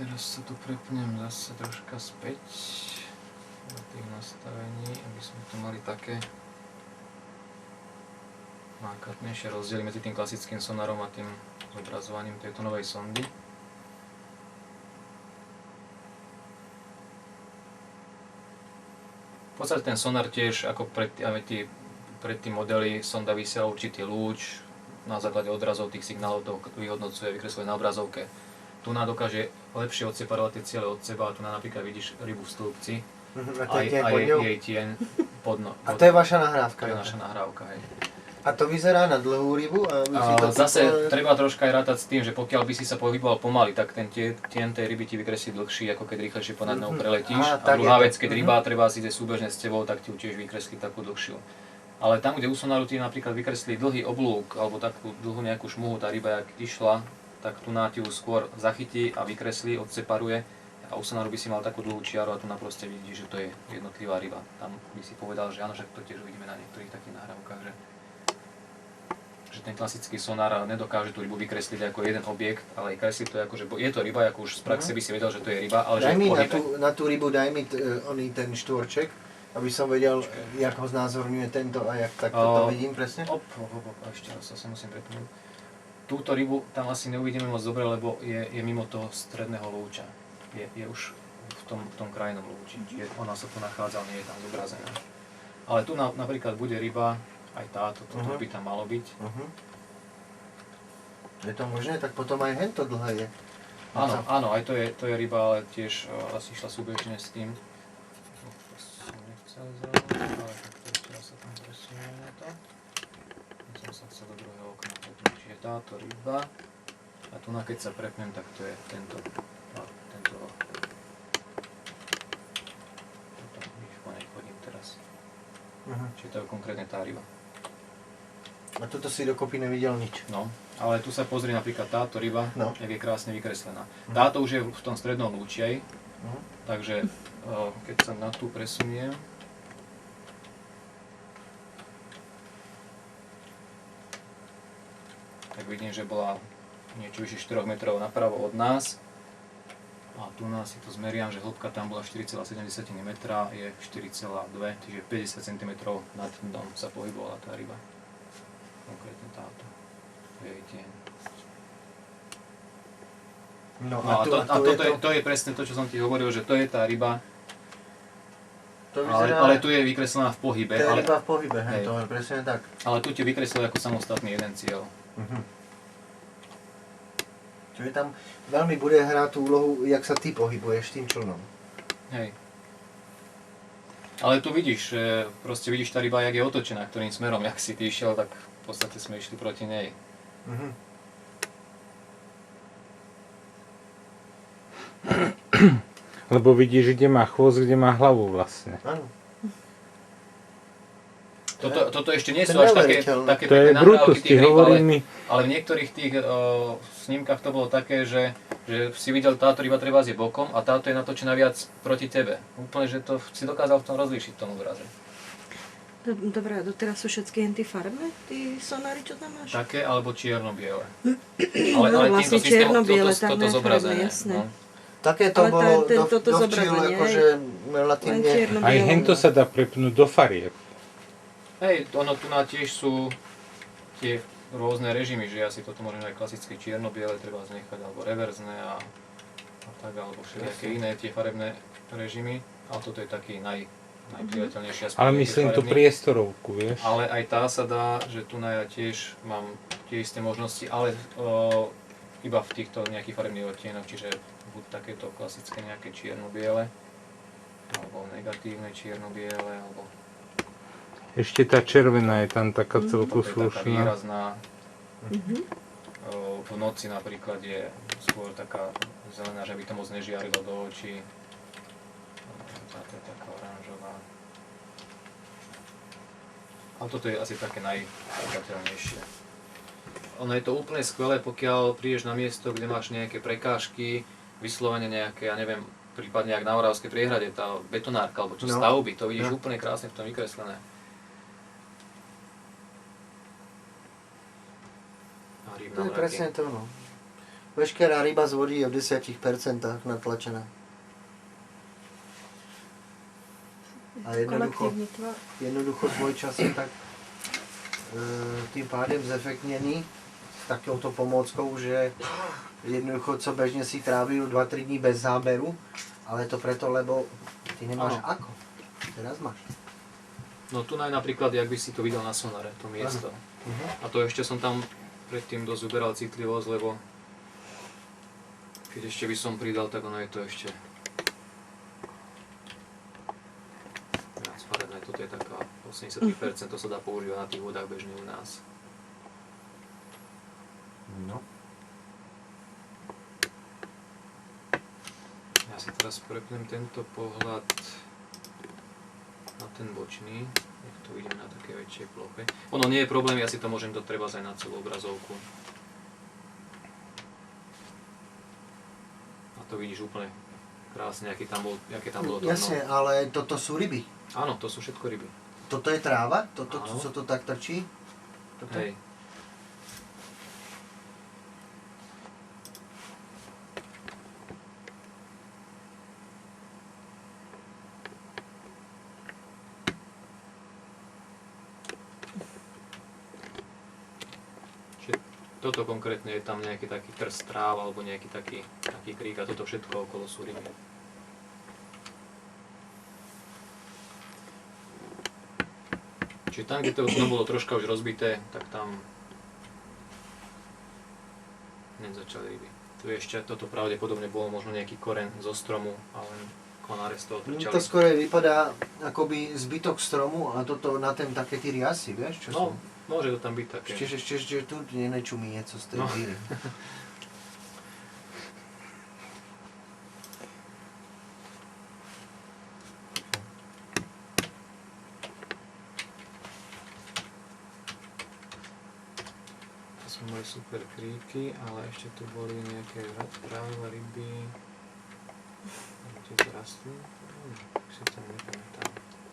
Teraz sa tu prepnem zase troška späť do tých nastavení, aby sme tu mali také markantnejšie rozdiely medzi tým klasickým sonarom a tým zobrazovaním tejto novej sondy. V podstate ten sonar tiež, ako pre tí modely, sonda vysiela určitý lúč, na základe odrazov tých signálov to vyhodnocuje, vykresluje na obrazovke. Tu dokáže lepšie odseparovať tie ciele od seba a tu napríklad vidíš rybu v stĺpci a jej tieň pod. A to je vaša nahrávka? To je naša nahrávka, hej. A to vyzerá na dlhú rybu? Zase treba troška aj rátať s tým, že pokiaľ by si sa pohyboval pomaly, tak ten tieň tej ryby ti vykreslí dlhší, ako keď rýchlejšie ponad ňou preletíš. A druhá vec, keď ryba treba si ide súbežne s tebou, tak ti tiež vykreslí takú dlhšiu. Ale tam, kde u sonaru ti napríklad vykreslí dlhý oblúk alebo takú dlhú nejakú šmuhu, tá ryba jak išla, tak tu ju skôr zachytí a vykreslí, odseparuje. A u sonaru by si mal takú dlhú čiaru a tu proste vidíš, že to je jednotlivá ryba. Tam by si povedal, že áno, že to tiež uvidíme na niektorých takých nahrávkach, že ten klasický sonár nedokáže tú rybu vykresliť ako jeden objekt, ale kresliť to ako, že je to ryba, ako už z praxe by si vedel, že to je ryba, ale že je v pohybe. Na tú rybu daj mi ten štvorček, aby som vedel, jak ho znázorňuje tento a jak takto to vidím presne. Ešte raz sa musím prepnúť. Túto rybu tam asi neuvidíme moc dobre, lebo je mimo toho stredného lúča. Je už v tom krajnom lúči, čiže ona sa tu nachádza, nie je tam zobrazená. Ale tu napríklad bude ryba, aj táto, toto by tam malo byť. Je to možné? Tak potom aj hento dlhé je. Áno, aj to je ryba, ale tiež asi išla súbežne s tým. To som nechcel zaujímať, ale takto ešte raz sa tam presunieme na to. Ja som sa chcel do druhého okna prepnúť, čiže táto ryba. A tu keď sa prepnem, tak to je tento. Víš, po nej chodím teraz. Čiže to je konkrétne tá ryba. A toto si dokopy nevidel nič. No, ale tu sa pozri napríklad táto ryba, jak je krásne vykreslená. Táto už je v tom strednom lúči, takže keď sa na tú presuniem, tak vidím, že bola niečo vyššie 4 metrov napravo od nás. A tu si to zmeriam, že hĺbka tam bola 4,7 metra, je 4,2, čiže 50 cm nad dnom sa pohybovala tá ryba. Konkrétne táto. To je jej tieň. No a to je presne to, čo som ti hovoril, že to je tá ryba, ale tu je vykreslená v pohybe. To je ryba v pohybe, hej, to je presne tak. Ale tu ti vykreslil ako samostatný jeden cieľ. Čiže tam veľmi bude hrať tú úlohu, jak sa ty pohybuješ tým člnom. Hej. Ale tu vidíš, proste vidíš tá ryba, jak je otočená, ktorým smerom, jak si ty išiel, tak v podstate sme išli proti nej. Lebo vidíš, kde má chvost, kde má hlavu vlastne. Áno. Toto ešte nie sú až také to je Brutus, ti hovorím mi. Ale v niektorých tých snímkach to bolo také, že si videl, táto ryba treba je bokom a táto je natočená viac proti tebe. Úplne, že to si dokázal v tom rozlíšiť v tom obraze. Dobre, doteraz sú všetky henty farbné, tí sonári, čo tam máš? Také alebo čierno-biele. Ale vlastne čierno-biele, tam toto zobrazené. jasné. Také to bolo dovčil, akože relatívne. Aj hento sa dá prepnúť do farieb. Hej, ono tu tiež sú tie rôzne režimy, že ja si toto môžem aj klasické čierno-biele treba znechať, alebo reverzné a tak, alebo všelijaké iné tie farebné režimy, ale toto je taký najpriateľnejší aspekt. Ale myslím tú priestorovku, vieš? Ale aj tá sa dá, že tu ja tiež mám tie isté možnosti, ale iba v týchto nejakých farebných odtienoch, čiže buď takéto klasické nejaké čierno-biele, alebo negatívne čierno-biele, alebo ešte tá červená je tam taká celku slušná. Taká výrazná. V noci napríklad je skôr taká zelená, že by to moc nežiarilo do očí. Táto je taká oranžová. Ale toto je asi také najpriateľnejšie. Ono je to úplne skvelé, pokiaľ prídeš na miesto, kde máš nejaké prekážky, vyslovene nejaké, ja neviem, prípadne jak na Oravskej priehrade, tá betonárka alebo čo stavby, to vidíš úplne krásne v tom vykreslené. To je presne to, no. Veškerá ryba z vody je v 10% natlačená. A Kolektívny tvar. jednoducho tvoj čas je tak tým pádem zefektněný s takouto pomôckou, že jednoducho co bežne si trávil 2-3 dní bez záberu, ale to preto, lebo ty nemáš ako. Teraz máš. No tu napríklad, jak by si to videl na sonare, to miesto. A to ešte som tam predtým dosť uberal citlivosť, lebo keď ešte by som pridal, tak ono je to ešte viac farebné. Toto je taká 80%, to sa dá používať na tých vodách bežných u nás. No. Ja si teraz prepnem tento pohľad na ten bočný, nech to vidím na také väčšej ploche. Ono nie je problém, ja si to môžem dať treba aj na celú obrazovku. A to vidíš úplne krásne, aké tam bolo to. Jasne, ale toto sú ryby. Áno, to sú všetko ryby. Toto je tráva? Toto, Áno. co to tak trčí? Toto? Hej. Toto konkrétne je tam nejaký taký trst tráv alebo nejaký taký krík a toto všetko okolo sú ryby. Čiže tam, kde to dno bolo troška už rozbité, tak tam hneď začali ryby. Tu ešte toto pravdepodobne bolo možno nejaký koreň zo stromu a len konáre z toho trčali. To skôr vypadá akoby zbytok stromu a toto na ten také ty riasy, vieš čo sú? No, môže to tam byť také. Ešte tu nenečumí nieco z tej díry. To sú moje super kríky, ale ešte tu boli nejaké práve ryby. Kde to rastú? Si to nepamätám.